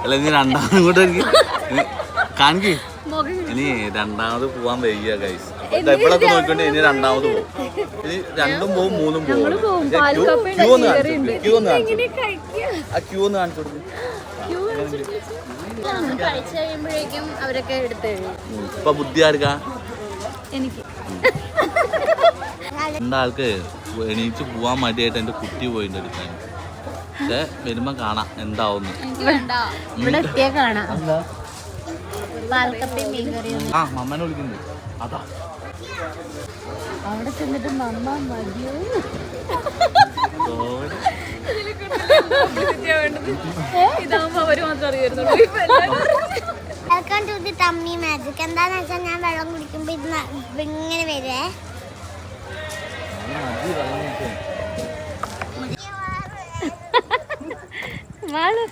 അല്ല ഇനി രണ്ടാമത് ഇങ്ങോട്ട് കാണിക്ക്. ഇനി രണ്ടാമത് പോവാൻ വയ്യ ഗൈസ്. ഇവിടൊക്കെ നോക്കിക്കൊണ്ട് ഇനി രണ്ടാമത് പോകും. ഇനി രണ്ടും പോവും മൂന്നും പോകും. ക്യൂ ഒന്ന് കാണിച്ചു ആ ക്യൂ ഒന്ന് കാണിച്ചു കൊടുക്കും. ഇപ്പൊ ബുദ്ധി ആർക്കാ? എനിക്ക്. രണ്ടാൾക്ക് എണീച്ച് പോവാൻ മടിയായിട്ട് എന്റെ കുട്ടി പോയിട്ട് എടുക്കാൻ. പക്ഷെ വരുമ്പോ കാണാം എന്താവുന്നു. ആ മമ്മനെ വിളിക്കുന്നുണ്ട്. അതാ അവിടെ ചെന്നിട്ട് മമ്മ മതിയോ എന്താന്ന് വെച്ചാൽ ഞാൻ വെള്ളം കുടിക്കുമ്പോ ഇങ്ങനെ വരുവേ. മാളു